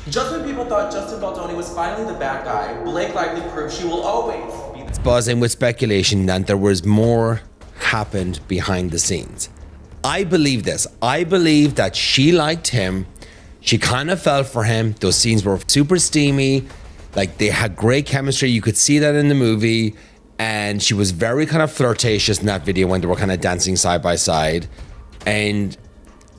Just when people thought Justin Baldoni was finally the bad guy, Blake Lively proved she will always be the... It's buzzing with speculation that there was more happened behind the scenes. I believe this. I believe that she liked him. She kind of fell for him. Those scenes were super steamy. Like, they had great chemistry. You could see that in the movie. And she was very kind of flirtatious in that video when they were kind of dancing side by side. And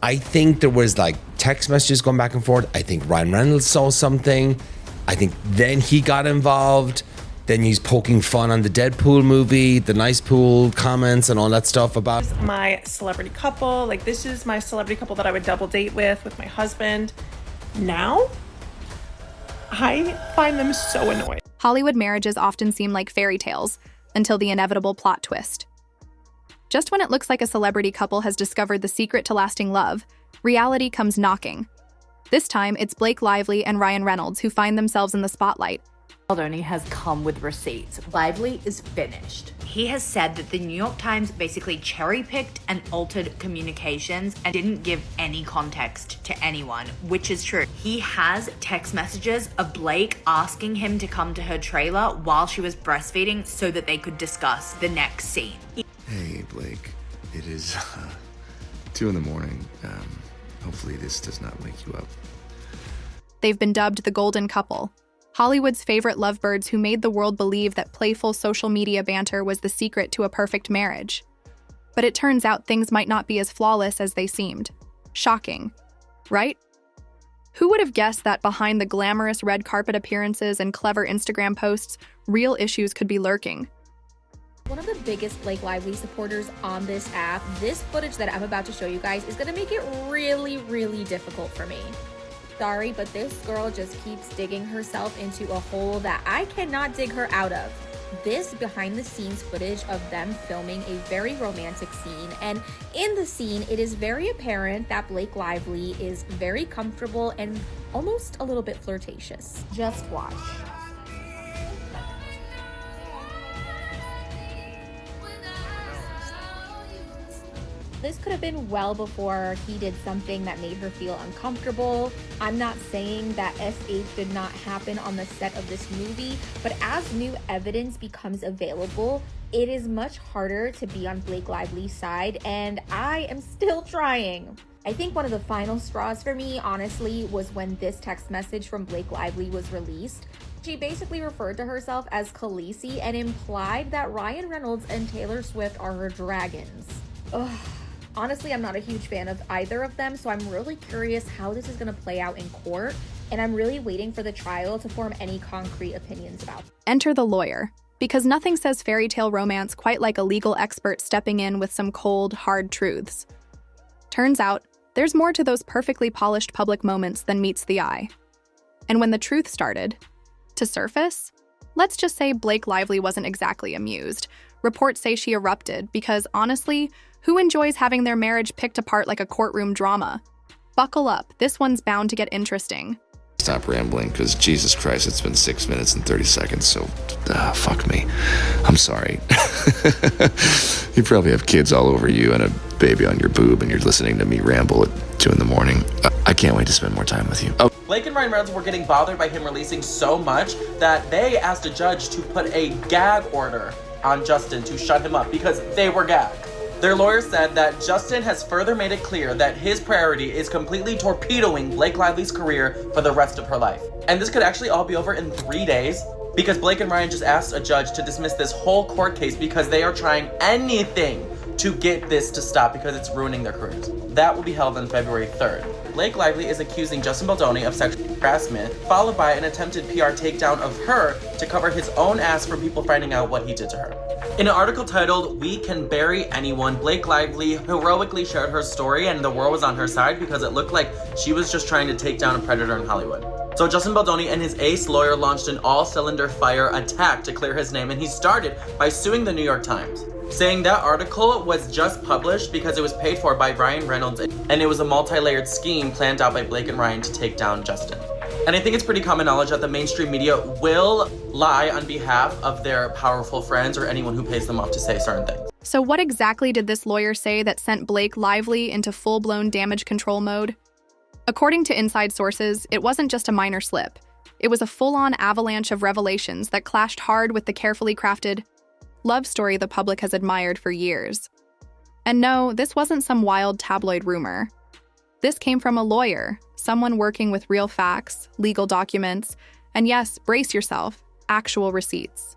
I think there was like text messages going back and forth. I think Ryan Reynolds saw something. I think then he got involved. Then he's poking fun on the Deadpool movie, the nice pool comments and all that stuff about my celebrity couple. Like, this is my celebrity couple that I would double date with my husband. Now, I find them so annoying. Hollywood marriages often seem like fairy tales until the inevitable plot twist. Just when it looks like a celebrity couple has discovered the secret to lasting love, reality comes knocking. This time, it's Blake Lively and Ryan Reynolds who find themselves in the spotlight. Baldoni has come with receipts. Lively is finished. He has said that the New York Times basically cherry-picked and altered communications and didn't give any context to anyone, which is true. He has text messages of Blake asking him to come to her trailer while she was breastfeeding so that they could discuss the next scene. Hey, Blake. It is 2 in the morning. Hopefully this does not wake you up. They've been dubbed the Golden Couple, Hollywood's favorite lovebirds who made the world believe that playful social media banter was the secret to a perfect marriage. But it turns out things might not be as flawless as they seemed. Shocking, right? Who would have guessed that behind the glamorous red carpet appearances and clever Instagram posts, real issues could be lurking? One of the biggest Blake Lively supporters on this app, this footage that I'm about to show you guys is gonna make it really, really difficult for me. Sorry, but this girl just keeps digging herself into a hole that I cannot dig her out of. This behind the scenes footage of them filming a very romantic scene, and in the scene it is very apparent that Blake Lively is very comfortable and almost a little bit flirtatious. Just watch. This could have been well before he did something that made her feel uncomfortable. I'm not saying that SH did not happen on the set of this movie, but as new evidence becomes available, it is much harder to be on Blake Lively's side, and I am still trying. I think one of the final straws for me, honestly, was when this text message from Blake Lively was released. She basically referred to herself as Khaleesi and implied that Ryan Reynolds and Taylor Swift are her dragons. Ugh. Honestly, I'm not a huge fan of either of them, so I'm really curious how this is going to play out in court, and I'm really waiting for the trial to form any concrete opinions about. Enter the lawyer, because nothing says fairy tale romance quite like a legal expert stepping in with some cold, hard truths. Turns out, there's more to those perfectly polished public moments than meets the eye. And when the truth started to surface, let's just say Blake Lively wasn't exactly amused. Reports say she erupted because, honestly, who enjoys having their marriage picked apart like a courtroom drama? Buckle up, this one's bound to get interesting. Stop rambling, because Jesus Christ, it's been 6 minutes and 30 seconds, so fuck me. I'm sorry. You probably have kids all over you and a baby on your boob, and you're listening to me ramble at 2 in the morning. I can't wait to spend more time with you. Oh. Blake and Ryan Reynolds were getting bothered by him releasing so much that they asked a judge to put a gag order on Justin to shut him up because they were gagged. Their lawyer said that Justin has further made it clear that his priority is completely torpedoing Blake Lively's career for the rest of her life. And this could actually all be over in 3 days because Blake and Ryan just asked a judge to dismiss this whole court case because they are trying anything to get this to stop because it's ruining their careers. That will be held on February 3rd. Blake Lively is accusing Justin Baldoni of sexual harassment, followed by an attempted PR takedown of her to cover his own ass from people finding out what he did to her. In an article titled, "We Can Bury Anyone," Blake Lively heroically shared her story and the world was on her side because it looked like she was just trying to take down a predator in Hollywood. So Justin Baldoni and his ace lawyer launched an all-cylinder fire attack to clear his name, and he started by suing the New York Times, saying that article was just published because it was paid for by Ryan Reynolds and it was a multi-layered scheme planned out by Blake and Ryan to take down Justin. And I think it's pretty common knowledge that the mainstream media will lie on behalf of their powerful friends or anyone who pays them off to say certain things. So what exactly did this lawyer say that sent Blake Lively into full-blown damage control mode? According to inside sources, it wasn't just a minor slip. It was a full-on avalanche of revelations that clashed hard with the carefully crafted love story the public has admired for years. And no, this wasn't some wild tabloid rumor. This came from a lawyer, someone working with real facts, legal documents, and yes, brace yourself, actual receipts.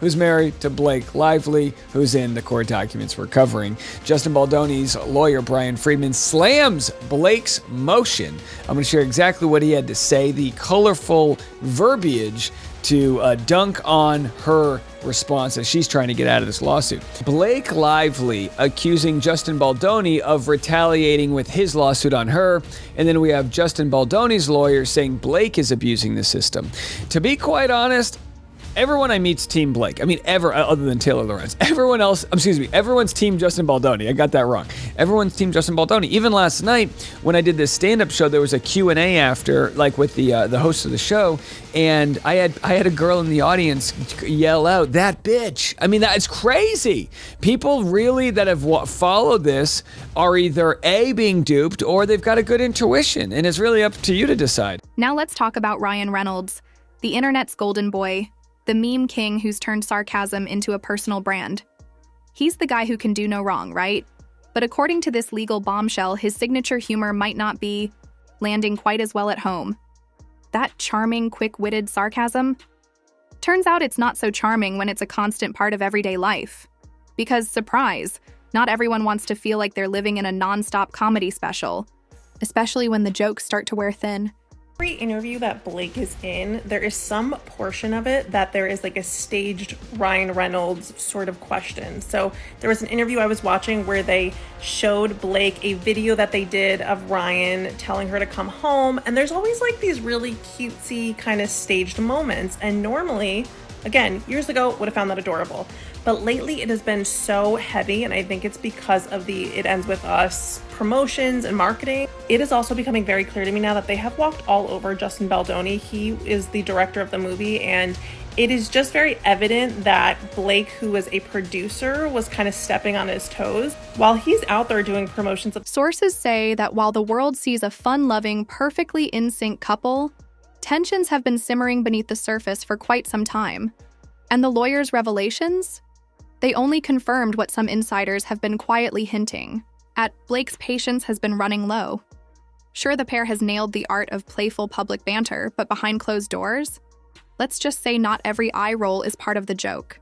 Who's married to Blake Lively, who's in the court documents we're covering. Justin Baldoni's lawyer, Brian Friedman, slams Blake's motion. I'm going to share exactly what he had to say, the colorful verbiage to dunk on her response as she's trying to get out of this lawsuit. Blake Lively accusing Justin Baldoni of retaliating with his lawsuit on her. And then we have Justin Baldoni's lawyer saying Blake is abusing the system. To be quite honest, everyone I meet's Team Blake. I mean, other than Taylor Lorenz. Everyone's Team Justin Baldoni. I got that wrong. Everyone's Team Justin Baldoni. Even last night, when I did this stand-up show, there was a Q&A after, like with the host of the show, and I had a girl in the audience yell out, "That bitch!" I mean, that's crazy. People really that have followed this are either A, being duped, or they've got a good intuition, and it's really up to you to decide. Now let's talk about Ryan Reynolds, the internet's golden boy, the meme king who's turned sarcasm into a personal brand. He's the guy who can do no wrong, right? But according to this legal bombshell, his signature humor might not be landing quite as well at home. That charming, quick-witted sarcasm? Turns out it's not so charming when it's a constant part of everyday life. Because, surprise, not everyone wants to feel like they're living in a non-stop comedy special, especially when the jokes start to wear thin. Every interview that Blake is in, there is some portion of it that there is like a staged Ryan Reynolds sort of question. So there was an interview I was watching where they showed Blake a video that they did of Ryan telling her to come home. And there's always like these really cutesy kind of staged moments. And normally, again, years ago, would have found that adorable. But lately it has been so heavy, and I think it's because of the It Ends With Us promotions and marketing. It is also becoming very clear to me now that they have walked all over Justin Baldoni. He is the director of the movie, and it is just very evident that Blake, who was a producer, was kind of stepping on his toes while he's out there doing promotions of. Sources say that while the world sees a fun-loving, perfectly in sync couple, tensions have been simmering beneath the surface for quite some time. And the lawyer's revelations? They only confirmed what some insiders have been quietly hinting. Blake's patience has been running low. Sure, the pair has nailed the art of playful public banter, but behind closed doors? Let's just say not every eye roll is part of the joke.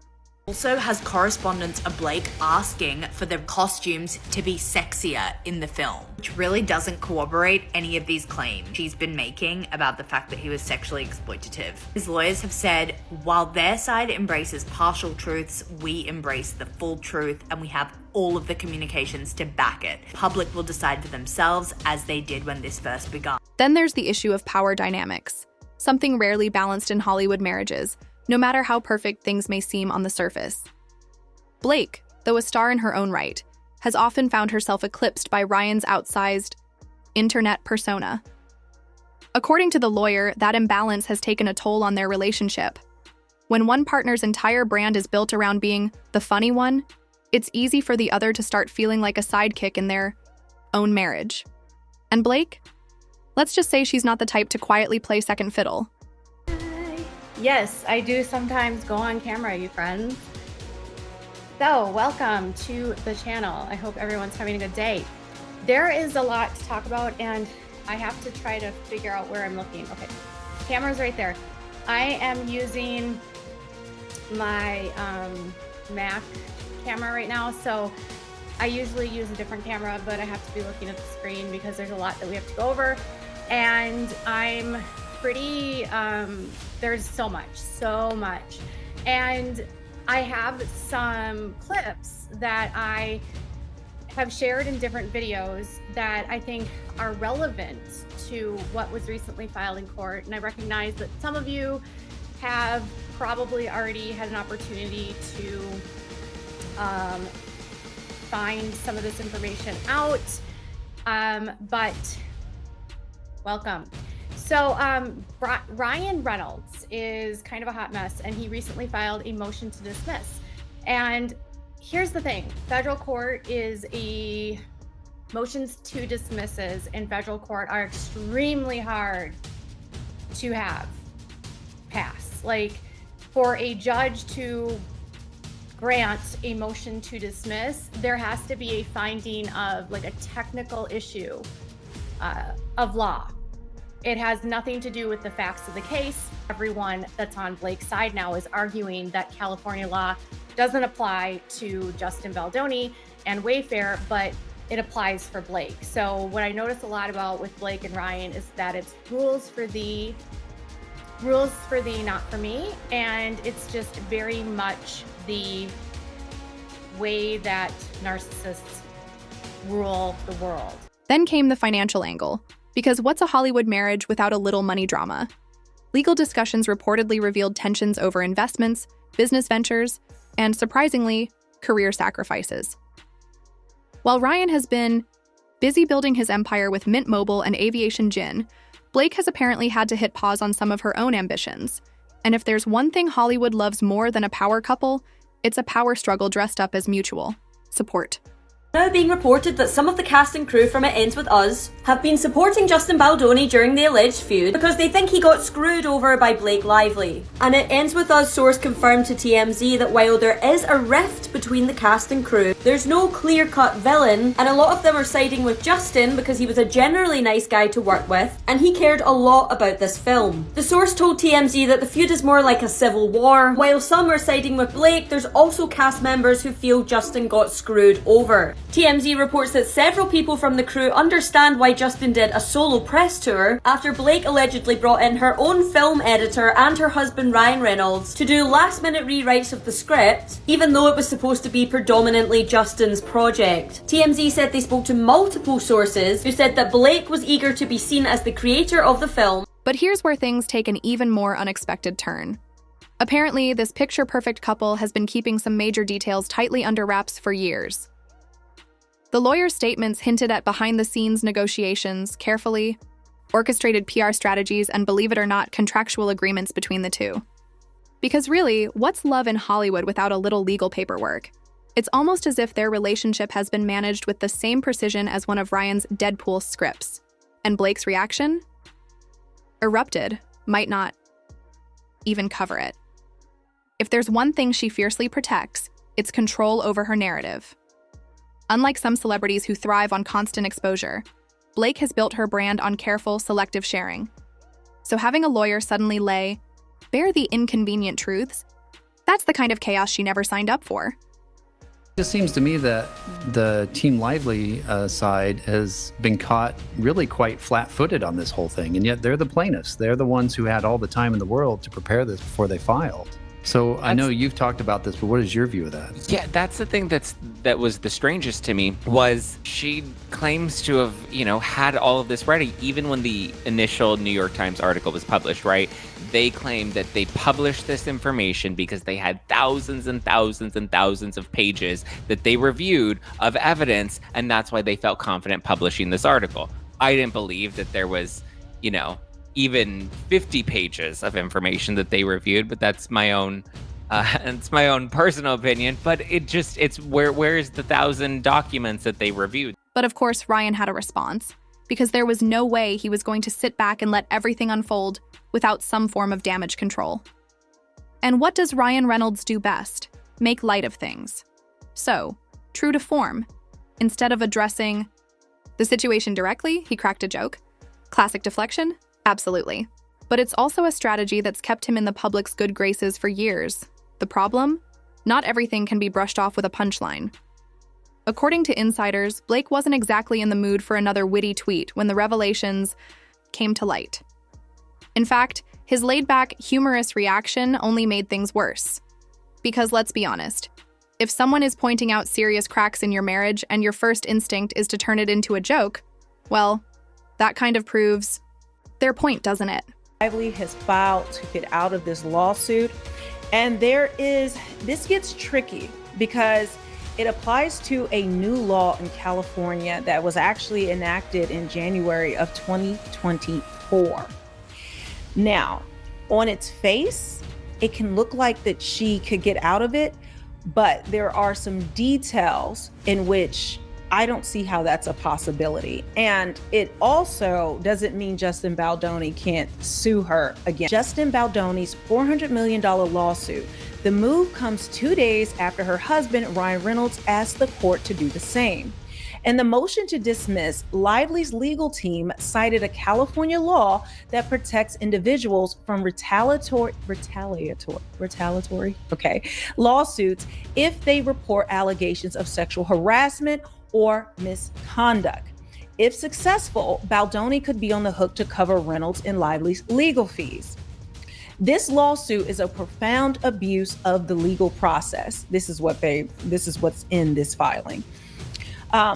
Also has correspondence of Blake asking for the costumes to be sexier in the film, which really doesn't corroborate any of these claims she's been making about the fact that he was sexually exploitative. His lawyers have said, while their side embraces partial truths, we embrace the full truth, and we have all of the communications to back it. Public will decide for themselves, as they did when this first began. Then there's the issue of power dynamics, something rarely balanced in Hollywood marriages, no matter how perfect things may seem on the surface. Blake, though a star in her own right, has often found herself eclipsed by Ryan's outsized internet persona. According to the lawyer, that imbalance has taken a toll on their relationship. When one partner's entire brand is built around being the funny one, it's easy for the other to start feeling like a sidekick in their own marriage. And Blake? Let's just say she's not the type to quietly play second fiddle. Yes, I do sometimes go on camera, you friends. So, welcome to the channel. I hope everyone's having a good day. There is a lot to talk about, and I have to try to figure out where I'm looking. Okay, camera's right there. I am using my Mac camera right now, so I usually use a different camera, but I have to be looking at the screen because there's a lot that we have to go over, and I'm pretty, there's so much. And I have some clips that I have shared in different videos that I think are relevant to what was recently filed in court. And I recognize that some of you have probably already had an opportunity to find some of this information out, but welcome. So Ryan Reynolds is kind of a hot mess, and he recently filed a motion to dismiss. And here's the thing, federal court is a Motions to dismisses in federal court are extremely hard to have pass. Like, for a judge to grant a motion to dismiss, there has to be a finding of like a technical issue of law. It has nothing to do with the facts of the case. Everyone that's on Blake's side now is arguing that California law doesn't apply to Justin Baldoni and Wayfair, but it applies for Blake. So what I notice a lot about with Blake and Ryan is that it's rules for thee, not for me. And it's just very much the way that narcissists rule the world. Then came the financial angle, because what's a Hollywood marriage without a little money drama? Legal discussions reportedly revealed tensions over investments, business ventures, and surprisingly, career sacrifices. While Ryan has been busy building his empire with Mint Mobile and Aviation Gin, Blake has apparently had to hit pause on some of her own ambitions. And if there's one thing Hollywood loves more than a power couple, it's a power struggle dressed up as mutual support. Now being reported that some of the cast and crew from It Ends With Us have been supporting Justin Baldoni during the alleged feud because they think he got screwed over by Blake Lively. An It Ends With Us source confirmed to TMZ that while there is a rift between the cast and crew, there's no clear-cut villain, and a lot of them are siding with Justin because he was a generally nice guy to work with, and he cared a lot about this film. The source told TMZ that the feud is more like a civil war. While some are siding with Blake, there's also cast members who feel Justin got screwed over. TMZ reports that several people from the crew understand why Justin did a solo press tour after Blake allegedly brought in her own film editor and her husband Ryan Reynolds to do last-minute rewrites of the script, even though it was supposed to be predominantly Justin's project. TMZ said they spoke to multiple sources who said that Blake was eager to be seen as the creator of the film. But here's where things take an even more unexpected turn. Apparently, this picture-perfect couple has been keeping some major details tightly under wraps for years. The lawyer's statements hinted at behind-the-scenes negotiations, carefully orchestrated PR strategies, and believe it or not, contractual agreements between the two. Because really, what's love in Hollywood without a little legal paperwork? It's almost as if their relationship has been managed with the same precision as one of Ryan's Deadpool scripts. And Blake's reaction? Erupted, might not even cover it. If there's one thing she fiercely protects, it's control over her narrative. Unlike some celebrities who thrive on constant exposure, Blake has built her brand on careful, selective sharing. So having a lawyer suddenly bare the inconvenient truths, that's the kind of chaos she never signed up for. It seems to me that the Team Lively side has been caught really quite flat-footed on this whole thing, and yet they're the plaintiffs. They're the ones who had all the time in the world to prepare this before they filed. So I know you've talked about this, but what is your view of that? Yeah, that's the thing that was the strangest to me, was she claims to have, had all of this ready, even when the initial New York Times article was published, right? They claimed that they published this information because they had thousands and thousands and thousands of pages that they reviewed of evidence, and that's why they felt confident publishing this article. I didn't believe that there was, even 50 pages of information that they reviewed, but that's my own personal opinion. But it's where is the 1,000 documents that they reviewed? But of course, Ryan had a response, because there was no way he was going to sit back and let everything unfold without some form of damage control. And what does Ryan Reynolds do best? Make light of things. So, true to form, instead of addressing the situation directly, he cracked a joke. Classic deflection? Absolutely. But it's also a strategy that's kept him in the public's good graces for years. The problem? Not everything can be brushed off with a punchline. According to insiders, Blake wasn't exactly in the mood for another witty tweet when the revelations came to light. In fact, his laid-back, humorous reaction only made things worse. Because let's be honest, if someone is pointing out serious cracks in your marriage and your first instinct is to turn it into a joke, well, that kind of proves their point, doesn't it? Lively has filed to get out of this lawsuit, and this gets tricky because it applies to a new law in California that was actually enacted in January of 2024. Now, on its face, it can look like that she could get out of it, but there are some details in which I don't see how that's a possibility. And it also doesn't mean Justin Baldoni can't sue her again. Justin Baldoni's $400 million lawsuit. The move comes 2 days after her husband, Ryan Reynolds, asked the court to do the same. In the motion to dismiss, Lively's legal team cited a California law that protects individuals from retaliatory lawsuits if they report allegations of sexual harassment or misconduct. If successful, Baldoni could be on the hook to cover Reynolds and Lively's legal fees. This lawsuit is a profound abuse of the legal process. This is what's in this filing.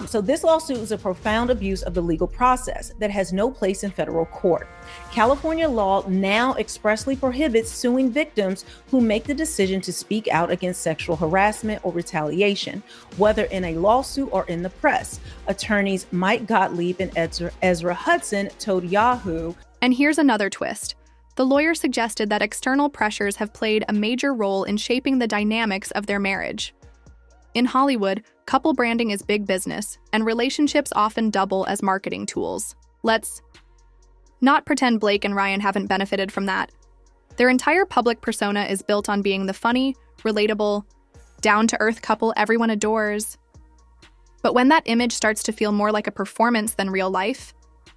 So this lawsuit is a profound abuse of the legal process that has no place in federal court. California law now expressly prohibits suing victims who make the decision to speak out against sexual harassment or retaliation, whether in a lawsuit or in the press. Attorneys Mike Gottlieb and Ezra Hudson told Yahoo. And here's another twist. The lawyer suggested that external pressures have played a major role in shaping the dynamics of their marriage. In Hollywood, couple branding is big business, and relationships often double as marketing tools. Let's not pretend Blake and Ryan haven't benefited from that. Their entire public persona is built on being the funny, relatable, down-to-earth couple everyone adores. But when that image starts to feel more like a performance than real life,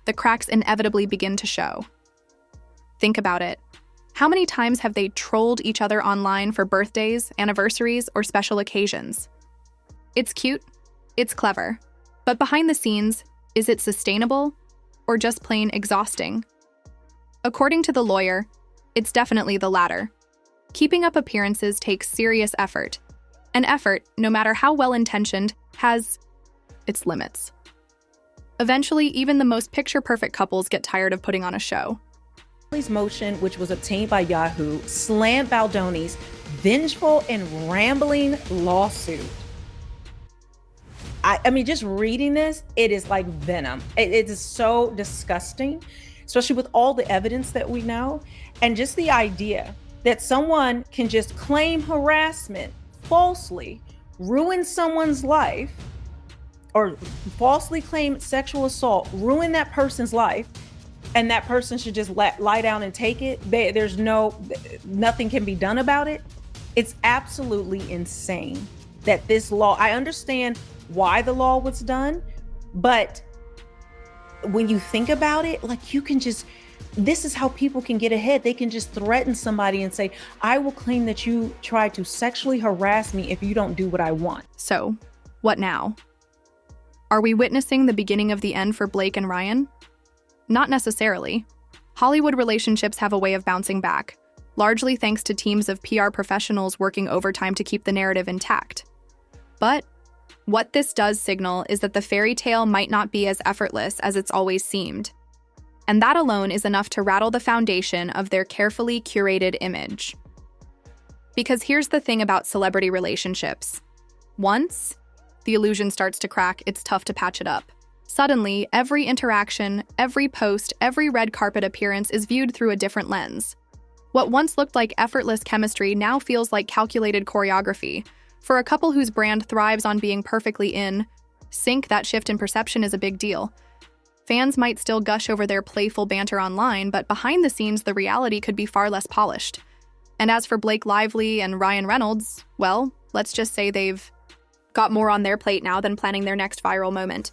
the cracks inevitably begin to show. Think about it. How many times have they trolled each other online for birthdays, anniversaries, or special occasions? It's cute, it's clever, but behind the scenes, is it sustainable or just plain exhausting? According to the lawyer, it's definitely the latter. Keeping up appearances takes serious effort, and effort, no matter how well-intentioned, has its limits. Eventually, even the most picture-perfect couples get tired of putting on a show. Lively's motion, which was obtained by Yahoo, slammed Baldoni's vengeful and rambling lawsuit. I mean, just reading this, it is like venom. It is so disgusting, especially with all the evidence that we know. And just the idea that someone can just claim harassment falsely, ruin someone's life, or falsely claim sexual assault, ruin that person's life, and that person should just lie down and take it. Nothing can be done about it. It's absolutely insane that this law, I understand why the law was done, but when you think about it, like this is how people can get ahead. They can just threaten somebody and say, I will claim that you tried to sexually harass me if you don't do what I want. So, what now? Are we witnessing the beginning of the end for Blake and Ryan? Not necessarily. Hollywood relationships have a way of bouncing back, largely thanks to teams of PR professionals working overtime to keep the narrative intact. But what this does signal is that the fairy tale might not be as effortless as it's always seemed. And that alone is enough to rattle the foundation of their carefully curated image. Because here's the thing about celebrity relationships. Once the illusion starts to crack, it's tough to patch it up. Suddenly, every interaction, every post, every red carpet appearance is viewed through a different lens. What once looked like effortless chemistry now feels like calculated choreography. For a couple whose brand thrives on being perfectly in sync, that shift in perception is a big deal. Fans might still gush over their playful banter online, but behind the scenes, the reality could be far less polished. And as for Blake Lively and Ryan Reynolds, well, let's just say they've got more on their plate now than planning their next viral moment.